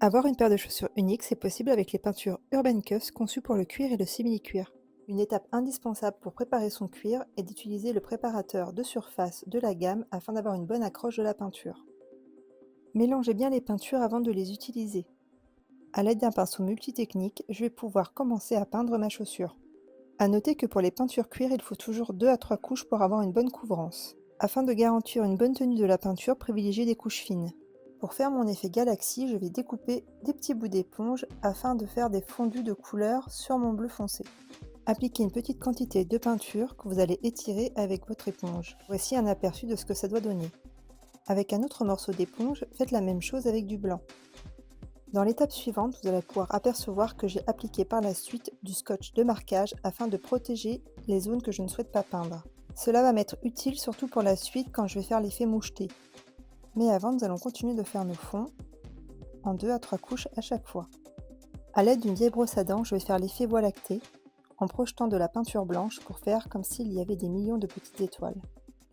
Avoir une paire de chaussures unique, c'est possible avec les peintures Urban Cuffs conçues pour le cuir et le simili-cuir. Une étape indispensable pour préparer son cuir est d'utiliser le préparateur de surface de la gamme afin d'avoir une bonne accroche de la peinture. Mélangez bien les peintures avant de les utiliser. À l'aide d'un pinceau multitechnique, je vais pouvoir commencer à peindre ma chaussure. À noter que pour les peintures cuir, il faut toujours 2 à 3 couches pour avoir une bonne couvrance. Afin de garantir une bonne tenue de la peinture, privilégiez des couches fines. Pour faire mon effet galaxie, je vais découper des petits bouts d'éponge afin de faire des fondus de couleurs sur mon bleu foncé. Appliquez une petite quantité de peinture que vous allez étirer avec votre éponge. Voici un aperçu de ce que ça doit donner. Avec un autre morceau d'éponge, faites la même chose avec du blanc. Dans l'étape suivante, vous allez pouvoir apercevoir que j'ai appliqué par la suite du scotch de marquage afin de protéger les zones que je ne souhaite pas peindre. Cela va m'être utile surtout pour la suite quand je vais faire l'effet moucheté. Mais avant, nous allons continuer de faire nos fonds en 2 à 3 couches à chaque fois. A l'aide d'une vieille brosse à dents, je vais faire l'effet voie lactée en projetant de la peinture blanche pour faire comme s'il y avait des millions de petites étoiles.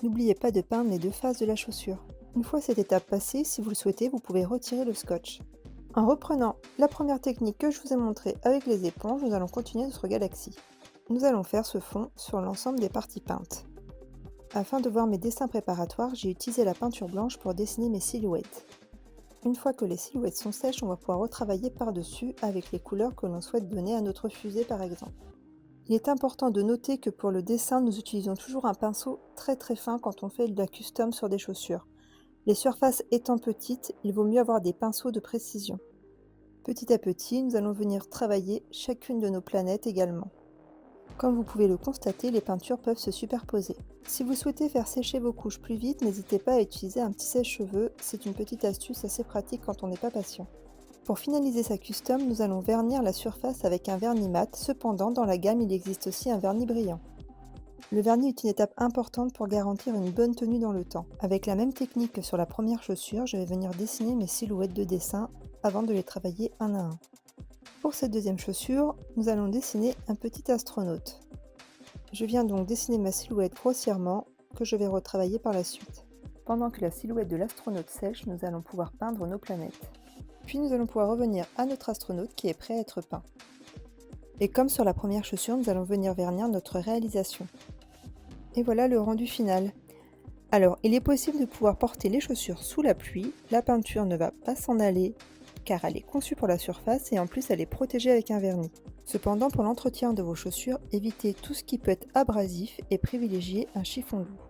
N'oubliez pas de peindre les deux faces de la chaussure. Une fois cette étape passée, si vous le souhaitez, vous pouvez retirer le scotch. En reprenant la première technique que je vous ai montrée avec les éponges, nous allons continuer notre galaxie. Nous allons faire ce fond sur l'ensemble des parties peintes. Afin de voir mes dessins préparatoires, j'ai utilisé la peinture blanche pour dessiner mes silhouettes. Une fois que les silhouettes sont sèches, on va pouvoir retravailler par-dessus avec les couleurs que l'on souhaite donner à notre fusée par exemple. Il est important de noter que pour le dessin, nous utilisons toujours un pinceau très fin quand on fait de la custom sur des chaussures. Les surfaces étant petites, il vaut mieux avoir des pinceaux de précision. Petit à petit, nous allons venir travailler chacune de nos planètes également. Comme vous pouvez le constater, les peintures peuvent se superposer. Si vous souhaitez faire sécher vos couches plus vite, n'hésitez pas à utiliser un petit sèche-cheveux, c'est une petite astuce assez pratique quand on n'est pas patient. Pour finaliser sa custom, nous allons vernir la surface avec un vernis mat, cependant dans la gamme il existe aussi un vernis brillant. Le vernis est une étape importante pour garantir une bonne tenue dans le temps. Avec la même technique que sur la première chaussure, je vais venir dessiner mes silhouettes de dessin avant de les travailler un à un. Pour cette deuxième chaussure, nous allons dessiner un petit astronaute. Je viens donc dessiner ma silhouette grossièrement, que je vais retravailler par la suite. Pendant que la silhouette de l'astronaute sèche, nous allons pouvoir peindre nos planètes. Puis nous allons pouvoir revenir à notre astronaute qui est prêt à être peint. Et comme sur la première chaussure, nous allons venir vernir notre réalisation. Et voilà le rendu final. Alors, il est possible de pouvoir porter les chaussures sous la pluie, la peinture ne va pas s'en aller car elle est conçue pour la surface et en plus elle est protégée avec un vernis. Cependant, pour l'entretien de vos chaussures, évitez tout ce qui peut être abrasif et privilégiez un chiffon doux.